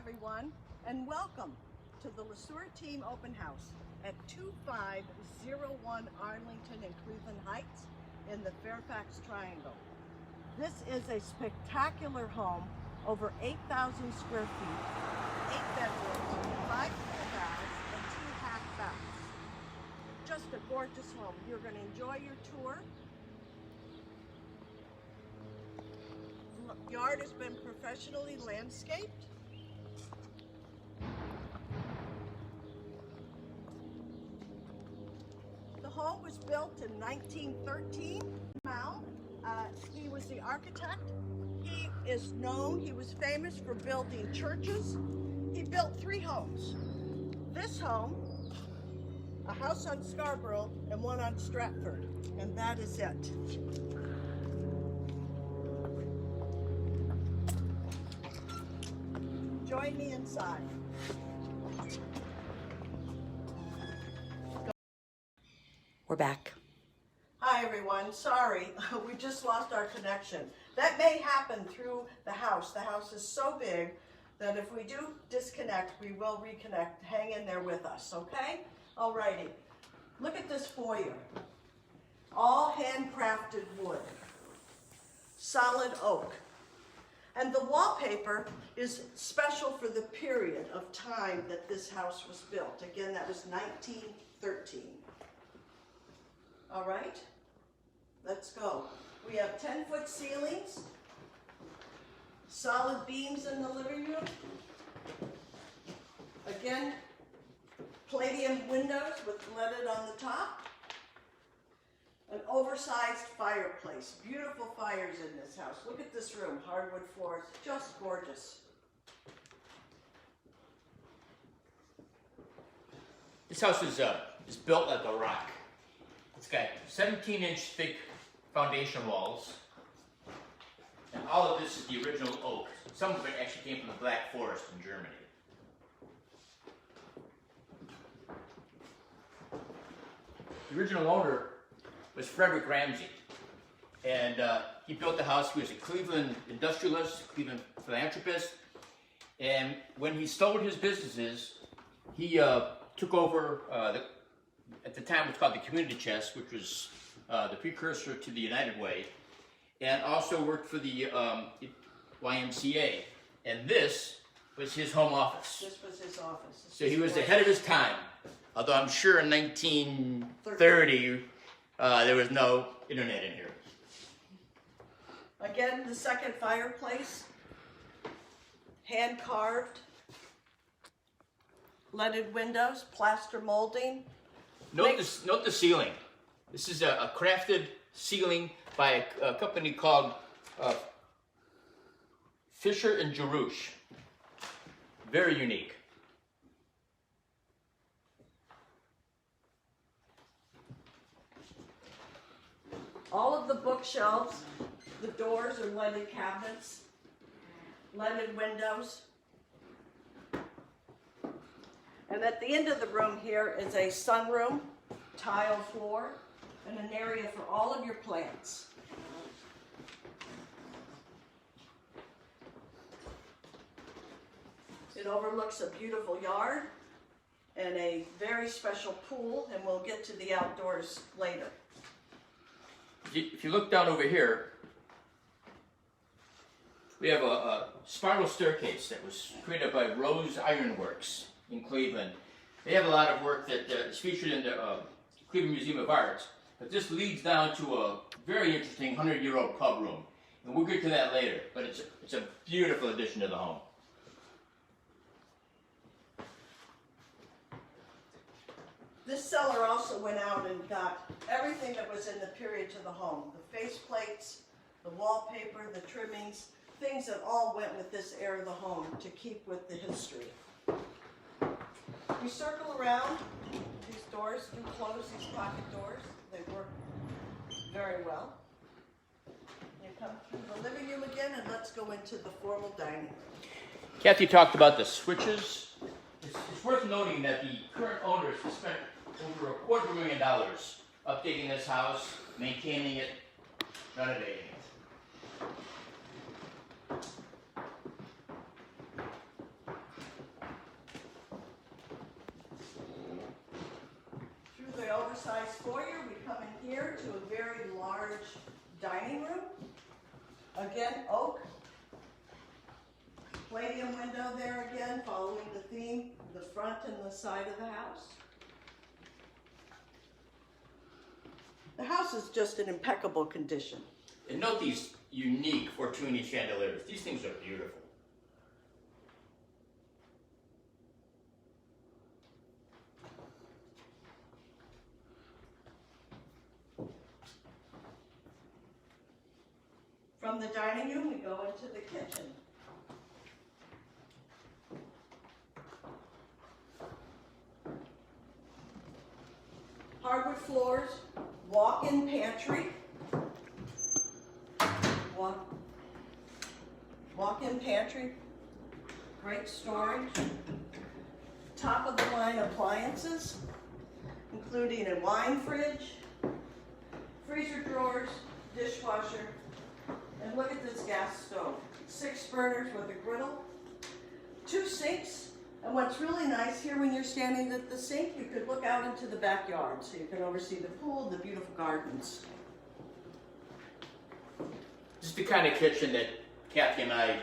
everyone, and welcome to the LeSueur Team Open House at 2501 Arlington and Cleveland Heights in the Fairfax Triangle. This is a spectacular home, over 8,000 square feet, 8 bedrooms, 5 full baths, and 2 half baths. Just a gorgeous home. You're going to enjoy your tour. The yard has been professionally landscaped. The home was built in 1913. He was the architect. He is known, he was famous for building churches. He built 3 homes. This home, a house on Scarborough, and one on Stratford, and that is it. Join me inside. We're back. Hi everyone, sorry, we just lost our connection. That may happen through the house. The house is so big that if we do disconnect, we will reconnect. Hang in there with us, okay? Alrighty, look at this foyer. All handcrafted wood, solid oak. And the wallpaper is special for the period of time that this house was built. Again, that was 1913. All right, let's go. We have 10-foot ceilings, solid beams in the living room. Again, palladium windows with leaded on the top. An oversized fireplace. Beautiful fires in this house. Look at this room, hardwood floors, just gorgeous. This house is built like a rock. It's got 17-inch thick foundation walls, and all of this is the original oak. Some of it actually came from the Black Forest in Germany. The original owner was Frederick Ramsey, and he built the house. He was a Cleveland industrialist, Cleveland philanthropist, and when he sold his businesses, he took over at the time it was called the Community Chest, which was the precursor to the United Way, and also worked for the YMCA. And this was his home office. This was his office. So he was ahead of his time, although I'm sure in 1930 there was no internet in here. Again, the second fireplace, hand carved, leaded windows, plaster molding. Note the ceiling. This is a crafted ceiling by a company called Fisher and Jarouche. Very unique. All of the bookshelves, the doors are leaded cabinets, leaded windows. And at the end of the room here is a sunroom, tile floor, and an area for all of your plants. It overlooks a beautiful yard and a very special pool, and we'll get to the outdoors later. If you look down over here, we have a spiral staircase that was created by Rose Ironworks in Cleveland. They have a lot of work that is featured in the Cleveland Museum of Arts, but this leads down to a very interesting 100-year-old pub room, and we'll get to that later, but it's a beautiful addition to the home. This seller also went out and got everything that was in the period to the home. The face plates, the wallpaper, the trimmings, things that all went with this era of the home to keep with the history. We circle around. These doors do close, these pocket doors. They work very well. You come through the living room again, and let's go into the formal dining room. Kathy talked about the switches. It's worth noting that the current owners have spent over $250,000 updating this house, maintaining it, renovating it. foyer, we come in here to a very large dining room. Again, oak. Palladium window there again, following the theme, the front and the side of the house. The house is just in impeccable condition. And note these unique Fortuny chandeliers. These things are beautiful. From the dining room, we go into the kitchen. Hardwood floors, walk-in pantry. Walk-in pantry, great storage. Top of the line appliances, including a wine fridge, freezer drawers, dishwasher, and look at this gas stove. 6 burners with a griddle, 2 sinks, and what's really nice here when you're standing at the sink, you could look out into the backyard, so you can oversee the pool, the beautiful gardens. This is the kind of kitchen that Kathy and I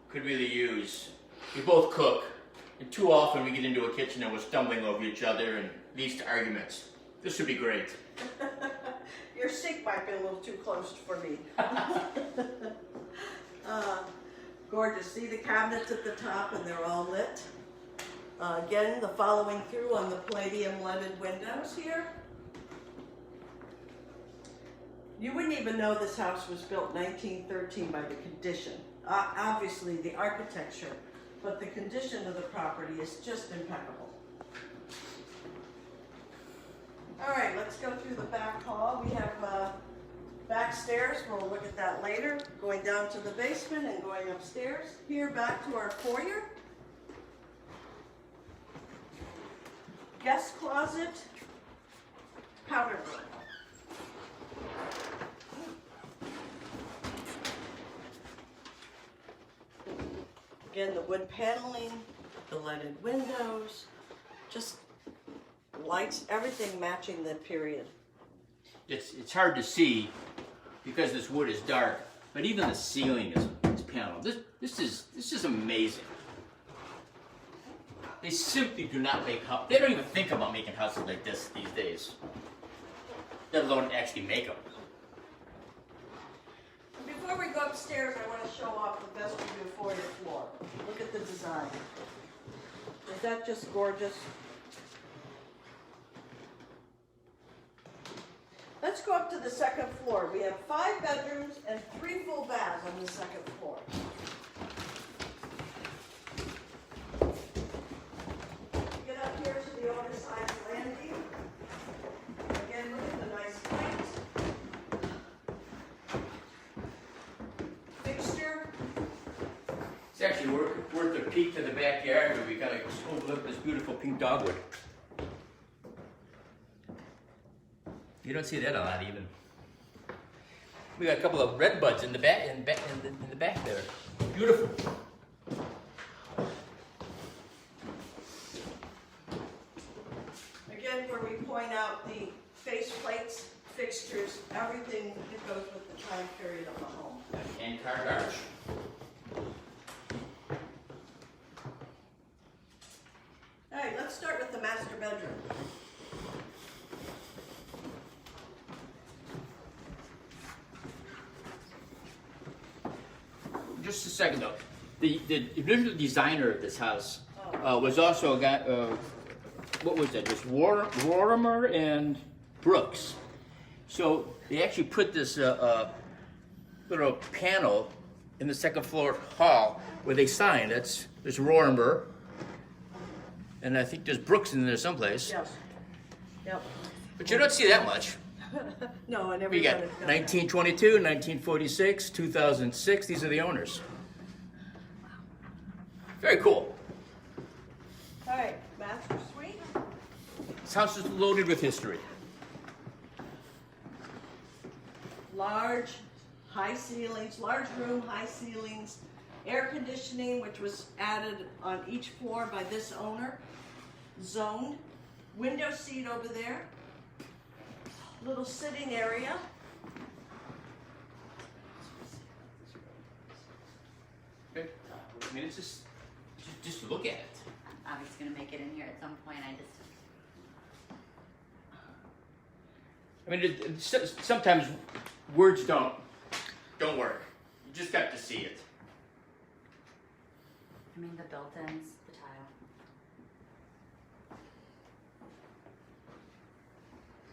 could really use. We both cook, and too often we get into a kitchen and we're stumbling over each other and leads to arguments. This would be great. Your sink might be a little too close for me. Gorgeous. See the cabinets at the top, and they're all lit. Again, the following through on the palladium leaded windows here. You wouldn't even know this house was built 1913 by the condition. Obviously the architecture, but the condition of the property is just impeccable. All right, let's go through the back hall. We have back stairs. We'll look at that later. Going down to the basement and going upstairs. Here, back to our foyer. Guest closet, powder room. Again, the wood paneling, the leaded windows, just lights, everything matching the period. It's hard to see because this wood is dark, but even the ceiling is paneled. This is amazing. They simply do not make they don't even think about making houses like this these days, let alone actually make them. Before we go upstairs, I want to show off the vestibule foyer floor. Look at the design. Is that just gorgeous? Let's go up to the second floor. We have 5 bedrooms and 3 full baths on the second floor. Get up here to the oversized landing. Again, look at the nice lights. Fixture. It's actually worth a peek to the backyard where we kind of overlook this beautiful pink dogwood. You don't see that a lot even. We got a couple of red buds in the back, in the back there. Beautiful. Again, where we point out the face plates, fixtures, everything that goes with the time period of the home. And carved arch. All right, let's start with the master bedroom. Just a second though. The original designer of this house was also a guy, what was that? It was Warmer and Brooks. So they actually put this little panel in the second floor hall where they signed. There's Warmer, and I think there's Brooks in there someplace. Yes. Yep. But you don't see that much. No, I never We got done it. 1922, 1946, 2006. These are the owners. Very cool. All right, master suite. This house is loaded with history. Large, high ceilings, large room, high ceilings, air conditioning, which was added on each floor by this owner, zoned, window seat over there, little sitting area. Okay. I mean, it's just to look at it. I'm obviously gonna make it in here at some point. I mean, sometimes words don't work. You just got to see it. I mean, the built-ins, the tile.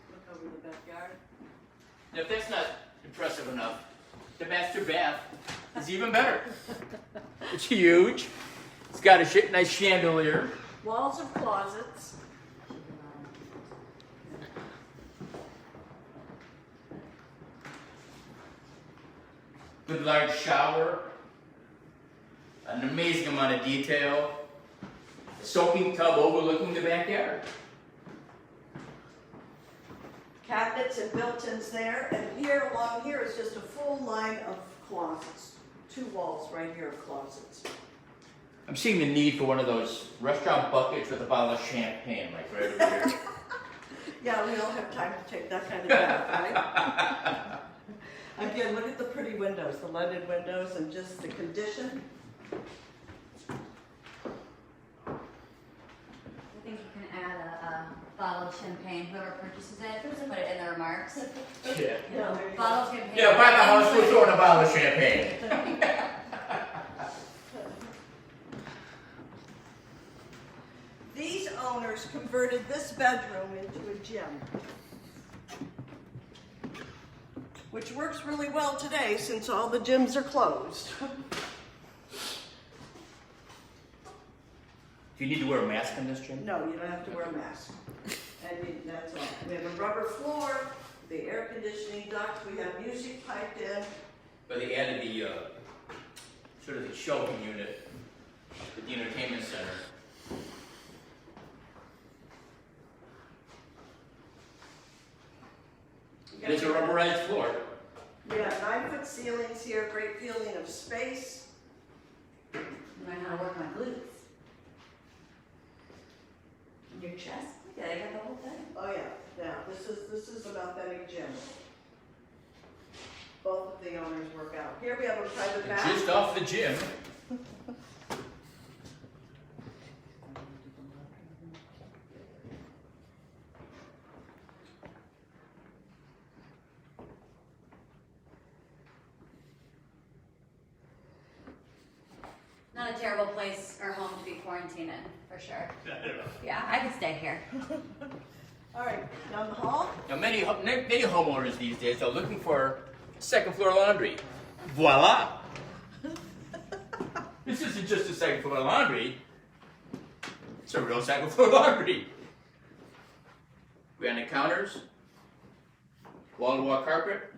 Look over the backyard. Now, if that's not impressive enough, the master bath is even better. It's huge. It's got a nice chandelier. Walls of closets. Good large shower. An amazing amount of detail. A soaking tub overlooking the backyard. Cabinets and built-ins there, and here, along here is just a full line of closets. 2 walls right here of closets. I'm seeing the need for one of those restaurant buckets with a bottle of champagne, like right over here. Yeah, we don't have time to take that kind of bath, right? Again, look at the pretty windows, the leaded windows, and just the condition. I think you can add a bottle of champagne. Whoever purchases it, just put it in the remarks. Yeah. Yeah, there you Bottle go. of champagne. Yeah, buy the house, we're throwing a bottle of champagne. These owners converted this bedroom into a gym, which works really well today since all the gyms are closed. Do you need to wear a mask in this, Jim? No, you don't have to wear a mask. That's all. We have a rubber floor, the air conditioning duct, we have music piped in. But they added the sort of the shelving unit at the entertainment center. It is a rubberized floor. We have 9-foot ceilings here, great feeling of space. Learn how to work my glutes. Your chest. Yeah, I got the whole thing. Oh yeah, yeah, this is an authentic gym. Both of the owners work out. Here we have a private bath. Just off the gym. Not a terrible place or home to be quarantined in, for sure. Yeah, I could stay here. All right, down the hall. Now, many homeowners these days are looking for second floor laundry. Voila! This isn't just a second floor laundry. It's a real second floor laundry. Granite counters, wall-to-wall carpet,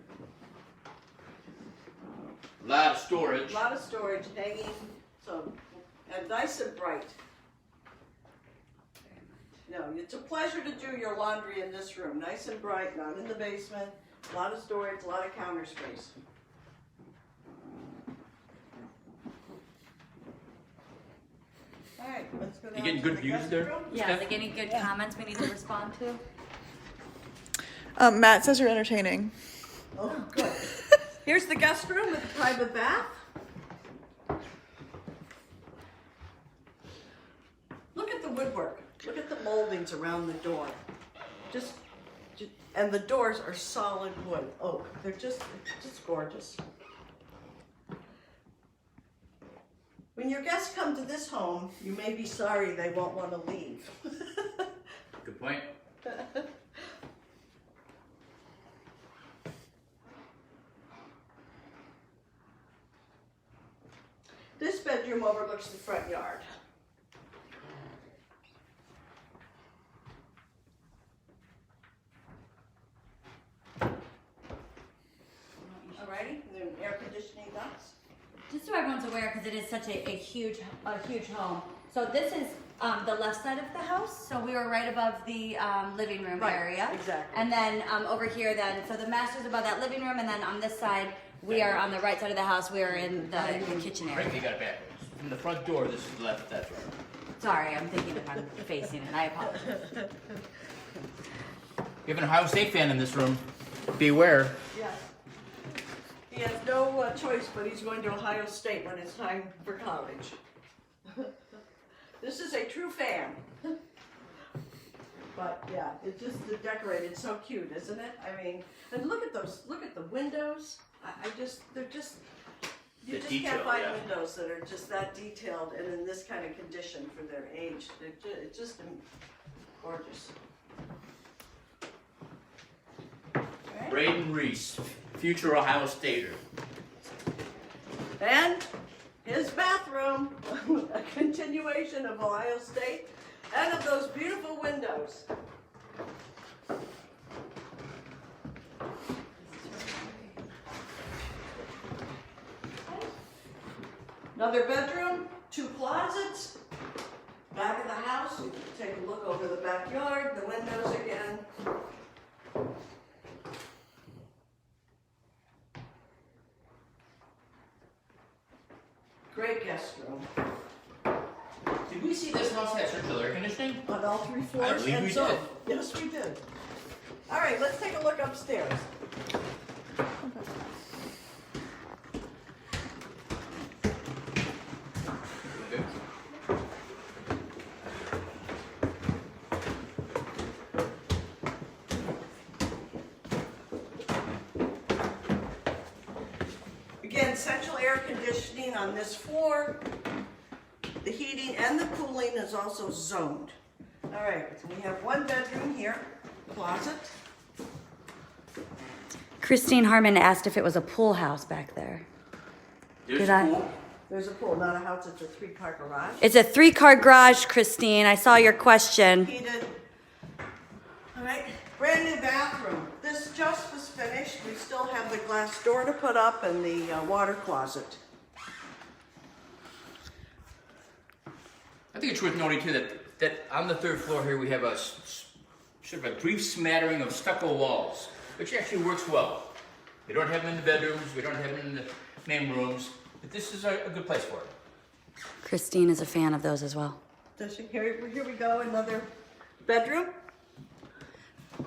a lot of storage. A lot of storage hanging, so, and nice and bright. No, it's a pleasure to do your laundry in this room. Nice and bright, not in the basement. A lot of storage, a lot of counter space. All right, let's go down. You getting to good the views guest there? room. Yeah, is there any good comments we need to respond to? Matt says you're entertaining. Oh, good. Here's the guest room with a private bath. Look at the woodwork. Look at the moldings around the door. Just and the doors are solid wood. Oh, they're just gorgeous. When your guests come to this home, you may be sorry they won't want to leave. Good point. This bedroom overlooks the front yard. Alrighty, and then air conditioning ducts. Just so everyone's aware, because it is such a huge home. So this is the left side of the house. So we were right above the living room Right, area. exactly. And then over here, then so the master's above that living room, and then on this side, we are on the right side of the house. We are in the kitchen area. Right, you got it backwards. From the front door, this is left, that's right. Sorry, I'm thinking if I'm facing it. I apologize. you have an Ohio State fan in this room, beware. Yes. He has no choice, but he's going to Ohio State when it's time for college. This is a true fan. But yeah, it's just decorated so cute, isn't it? I mean, and look at those, look at the windows. They're just, you just can't find windows that are just that detailed and in this kind of condition for their age. It's just gorgeous. Right? Braden Reese, future Ohio Stater. And his bathroom, a continuation of Ohio State and of those beautiful windows. Another bedroom, 2 closets, back of the house. You can take a look over the backyard, the windows again. Great guest room. Did we see this house had central air conditioning? On all 3 floors. I believe and we so, did. Yes, we did. All right, let's take a look upstairs. Again, central air conditioning on this floor. The heating and the cooling is also zoned. All right, so we have 1 bedroom here, closet. Christine Harmon asked if it was a pool house back there. There's a pool. There's a pool, not a house, it's a 3-car garage. It's a 3-car garage, Christine. I saw your question. Heated. All right, brand new bathroom. This just was finished. We still have the glass door to put up and the water closet. I think it's worth noting too that on the 3rd floor here we have a sort of a brief smattering of stucco walls, which actually works well. We don't have them in the bedrooms, we don't have them in the main rooms, but this is a good place for it. Christine is a fan of those as well. Here we go, another bedroom.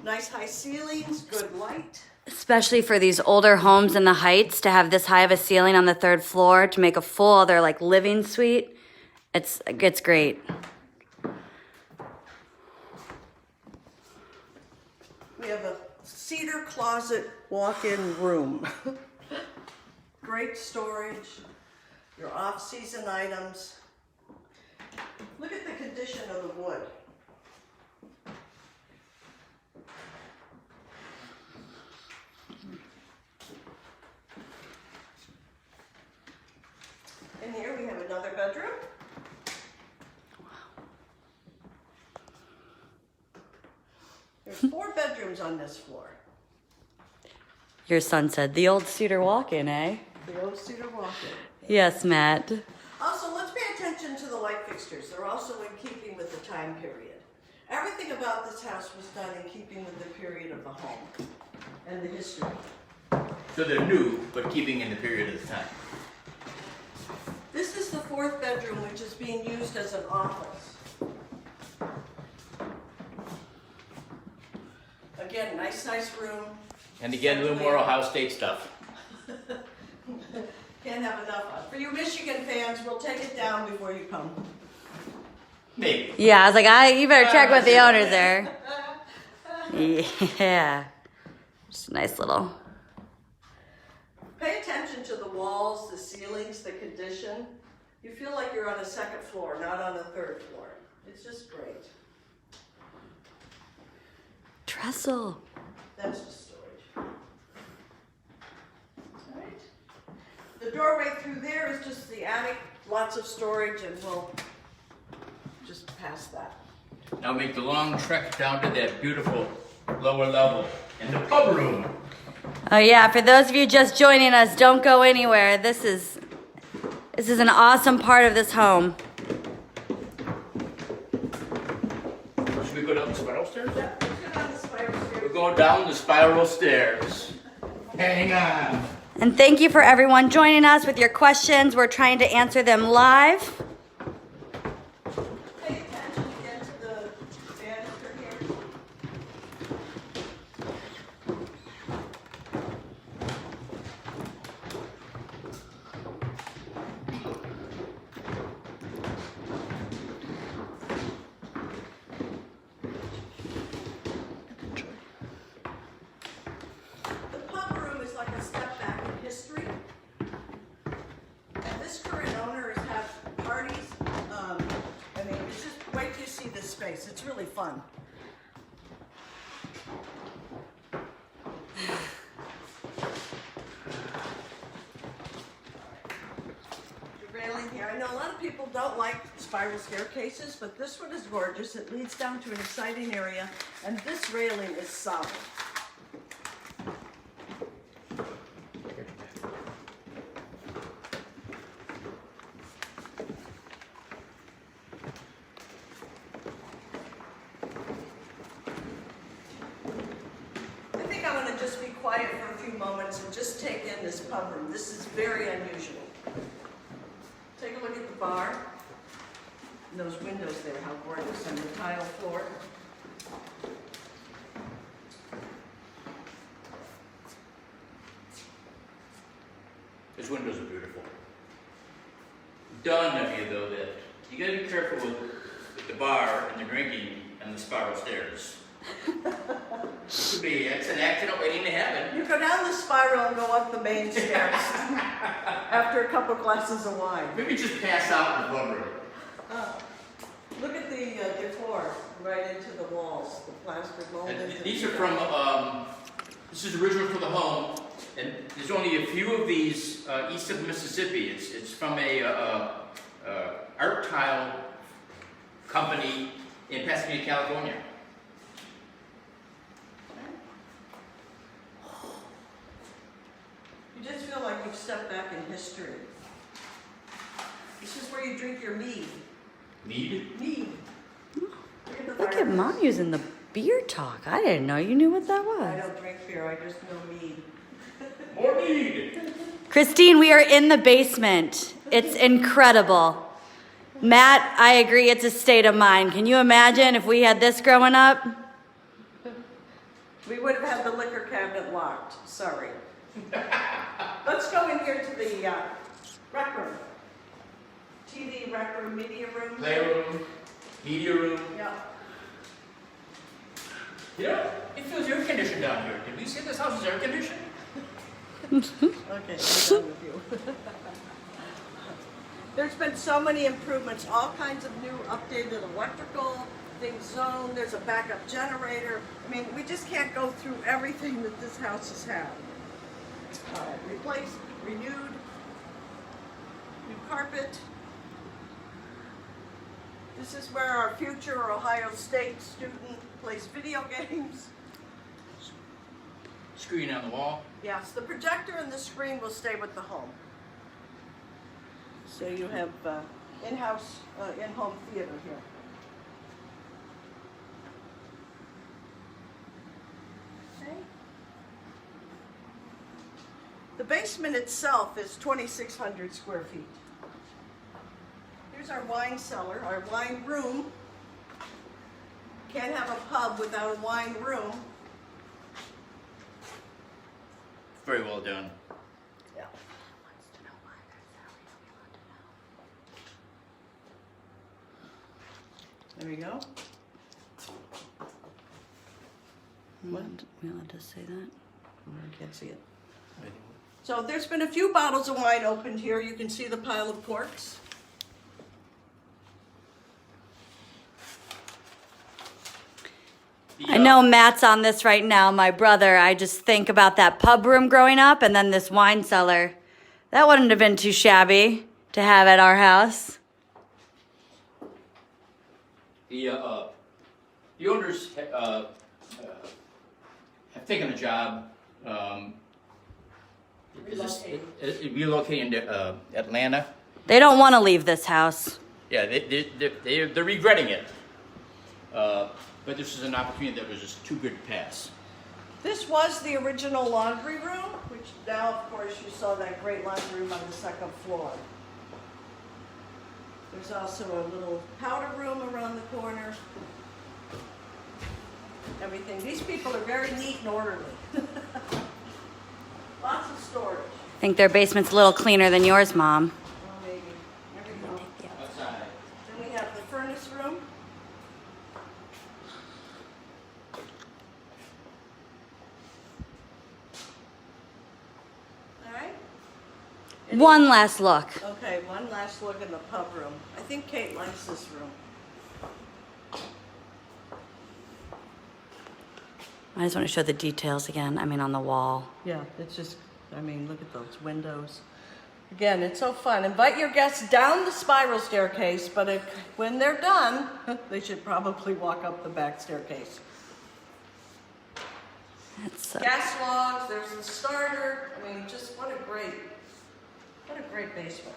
Nice high ceilings, good light. Especially for these older homes in the Heights, to have this high of a ceiling on the 3rd floor to make a full other like living suite. It's great. We have a cedar closet walk-in room. Great storage, your off-season items. Look at the condition of the wood. In here we have another bedroom. There's 4 bedrooms on this floor. Your son said the old cedar walk-in, eh? The old cedar walk-in. Yes, Matt. Also, let's pay attention to the light fixtures. They're also in keeping with the time period. Everything about this house was done in keeping with the period of the home and the history. So they're new, but keeping in the period of the time. This is the 4th bedroom, which is being used as an office. Again, nice room. And again, a little more Ohio State stuff. Can't have enough. For you Michigan fans, we'll take it down before you come. Maybe. Yeah, I was like, you better check with the owners there. Yeah. Just a nice little. Pay attention to the walls, the ceilings, the condition. You feel like you're on a 2nd floor, not on a 3rd floor. It's just great. Trestle. That's just storage. All right. The doorway through there is just the attic, lots of storage, and we'll just pass that. Now make the long trek down to that beautiful lower level in the pub room. Oh yeah, for those of you just joining us, don't go anywhere. This is an awesome part of this home. Should we go down the spiral stairs? Yeah, let's go down the spiral stairs. We're going down the spiral stairs. Hang on. And thank you for everyone joining us with your questions. We're trying to answer them live. Pay attention again to the banister here. see this space. It's really fun. The railing here. I know a lot of people don't like spiral staircases, but this one is gorgeous. It leads down to an exciting area, and this railing is solid. Just be quiet for a few moments and just take in this pub room. This is very unusual. Take a look at the bar. And those windows there, how gorgeous, and the tile floor. Those windows are beautiful. Dawned on me though that you gotta be careful with the bar and the drinking and the spiral stairs. It's an accident waiting to happen. You go down the spiral and go up the main stairs after a couple glasses of wine. Maybe just pass out in the pub room. Look at the decor right into the walls, the plastered mold. These are from, this is original for the home, and there's only a few of these east of Mississippi. It's from a art tile company in Pasadena, California. You just feel like you've stepped back in history. This is where you drink your mead. Mead? Mead. Look at Mom using the beer talk. I didn't know you knew what that I was. don't drink beer, I just know mead. More mead! Christine, we are in the basement. It's incredible. Matt, I agree, it's a state of mind. Can you imagine if we had this growing up? We would have had the liquor cabinet locked, sorry. Let's go in here to the rec room. TV, rec room, media room. Playroom, media room. Yeah. You know, it feels air conditioned down here. Did we say this house is air conditioned? Okay, I'm done with you. There's been so many improvements, all kinds of new updated electrical things zoned. There's a backup generator. I mean, we just can't go through everything that this house has had. Replaced, renewed, new carpet. This is where our future Ohio State student plays video games. Screen on the wall. Yes, the projector and the screen will stay with the home. So you have in-house, in-home theater here. Okay. The basement itself is 2,600 square feet. Here's our wine cellar, our wine room. Can't have a pub without a wine room. Very well done. Yeah. There we go. What? We allowed to say that? I can't see it. So there's been a few bottles of wine opened here. You can see the pile of corks. I know Matt's on this right now, my brother. I just think about that pub room growing up and then this wine cellar. That wouldn't have been too shabby to have at our house. The owners have taken a job relocating to Atlanta. They don't want to leave this house. Yeah, they're regretting it. But this is an opportunity that was just too good to pass. This was the original laundry room, which now, of course, you saw that great laundry room on the second floor. There's also a little powder room around the corner. Everything. These people are very neat and orderly. Lots of storage. I think their basement's a little cleaner than yours, Mom. Well, maybe. There we go. Outside. Then we have the furnace room. All right. One last look. Okay, one last look in the pub room. I think Kate likes this room. I just want to show the details again. I mean, on the wall. Yeah, it's just, I mean, look at those windows. Again, it's so fun. Invite your guests down the spiral staircase, but when they're done, they should probably walk up the back staircase. That's so Gas logs, there's the starter. I mean, just what a great basement.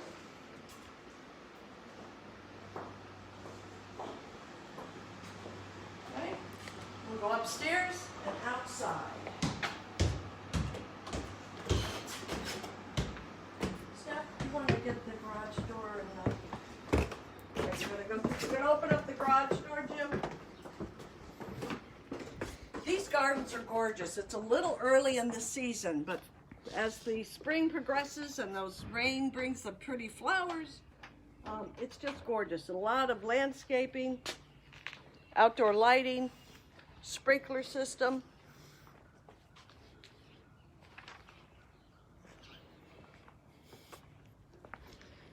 Right? We'll go upstairs and outside. Steph, you want to get the garage door and we're gonna open up the garage door, Jim. These gardens are gorgeous. It's a little early in the season, but as the spring progresses and those rain brings the pretty flowers, it's just gorgeous. A lot of landscaping, outdoor lighting, sprinkler system.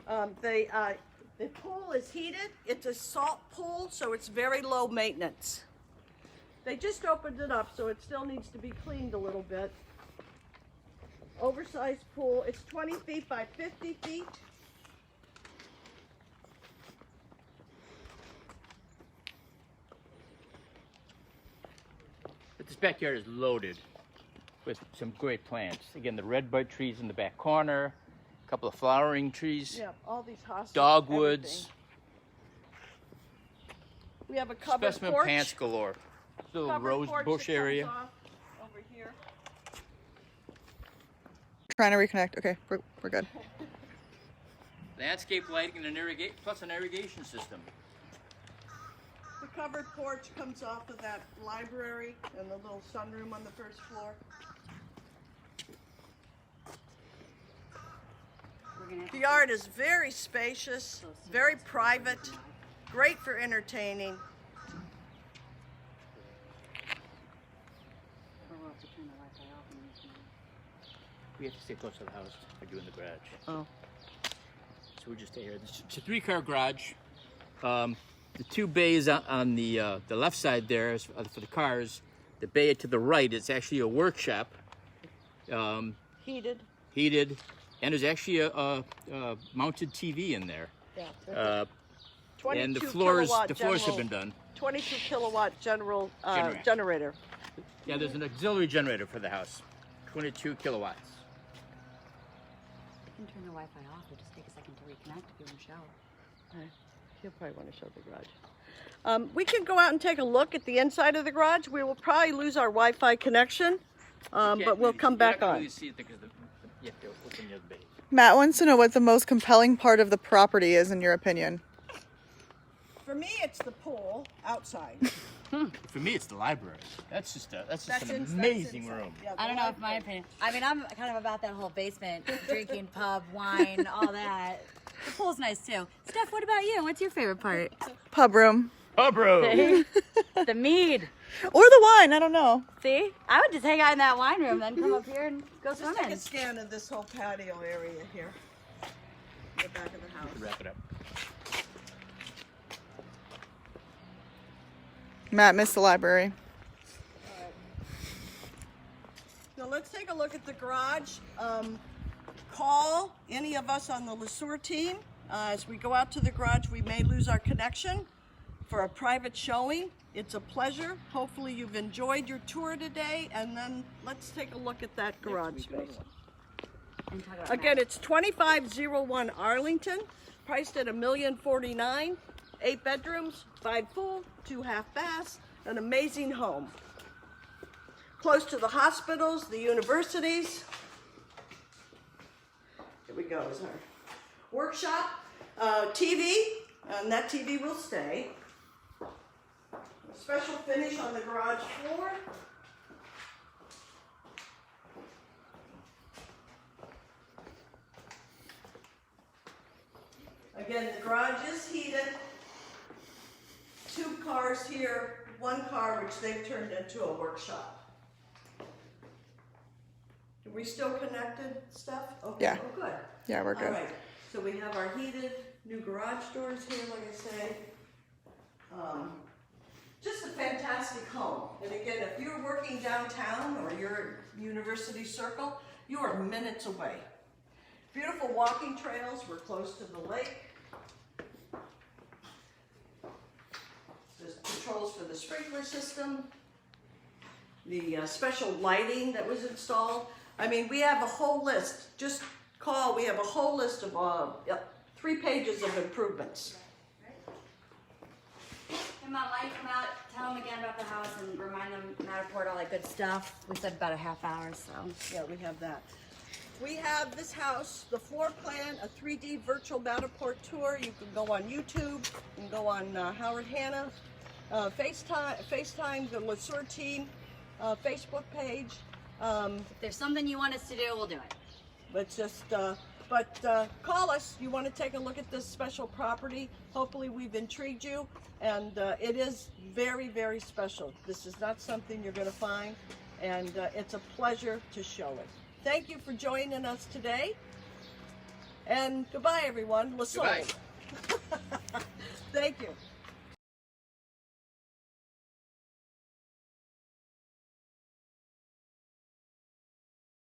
The pool is heated. It's a salt pool, so it's very low maintenance. They just opened it up, so it still needs to be cleaned a little bit. Oversized pool. It's 20 feet by 50 feet. But this backyard is loaded with some great plants. Again, the redbud trees in the back corner, a couple of flowering trees, Yeah, all these hostas. dogwoods, everything. We have a covered specimen porch. plants galore. Little Covered rose porch bush that comes area. off over here. Trying to reconnect. Okay, we're good. Landscape lighting and an irrigation system. The covered porch comes off of that library and the little sunroom on the first floor. The yard is very spacious, very private, great for entertaining. We have to stay close to the house. We're doing the garage. Oh. So we'll just stay here. It's a 3-car garage. The 2 bays on the left side there is for the cars. The bay to the right is actually a workshop. Heated. Heated. And there's actually a mounted TV in there. Yeah. And the 22 floors kilowatt have general- been done. 22 kilowatt general Generator. generator. Yeah, there's an auxiliary generator for the house. 22 kilowatts. You can turn the Wi-Fi off. It'll just take a second to reconnect if you want to show. He'll probably want to show the garage. We can go out and take a look at the inside of the garage. We will probably lose our Wi-Fi connection, but we'll come back on. You can't really see it because you have to open the other bay. Matt wants to know what the most compelling part of the property is, in your opinion. For me, it's the pool outside. For me, it's the library. That's just an That's amazing inside. room. Yeah, the I don't know if my library. opinion. I mean, I'm kind of about that whole basement, drinking, pub, wine, all that. The pool's nice too. Steph, what about you? What's your favorite part? Pub room. Oh, bro. The mead. Or the wine, I don't know. See? I would just hang out in that wine room, then come up here and go Just take swimming. a scan of this whole patio area here. The back of the house. Wrap it up. Matt missed the library. So let's take a look at the garage. Call any of us on the LeSueur team. As we go out to the garage, we may lose our connection for a private showing. It's a pleasure. Hopefully you've enjoyed your tour today, and then let's take a look at that garage space. Again, it's 2501 Arlington, priced at $1,049,000, 8 bedrooms, 5 full, 2 half baths, an amazing home. Close to the hospitals, the universities. Here we go, is our workshop, TV, and that TV will stay. A special finish on the garage floor. Again, the garage is heated. 2 cars here, 1 car which they've turned into a workshop. Are we still connected, Steph? Okay. Yeah. Oh, good. Yeah, we're good. All right. So we have our heated new garage doors here, like I say. Just a fantastic home. And again, if you're working downtown or you're at University Circle, you are minutes away. Beautiful walking trails. We're close to the lake. There's controls for the sprinkler system. The special lighting that was installed. I mean, we have a whole list. Just call. We have a whole list of 3 pages of improvements. Come on, why don't you come out, tell them again about the house and remind them Matterport, all that good stuff. We said about a half hour, so. Yeah, we have that. We have this house, the floor plan, a 3D virtual Matterport tour. You can go on YouTube, you can go on Howard Hanna, FaceTime the LeSueur team, Facebook page. If there's something you want us to do, we'll do it. But just, call us. You want to take a look at this special property. Hopefully we've intrigued you, and it is very, very special. This is not something you're going to find, and it's a pleasure to show it. Thank you for joining us today, and goodbye, everyone. LeSueur. Goodbye. Thank you.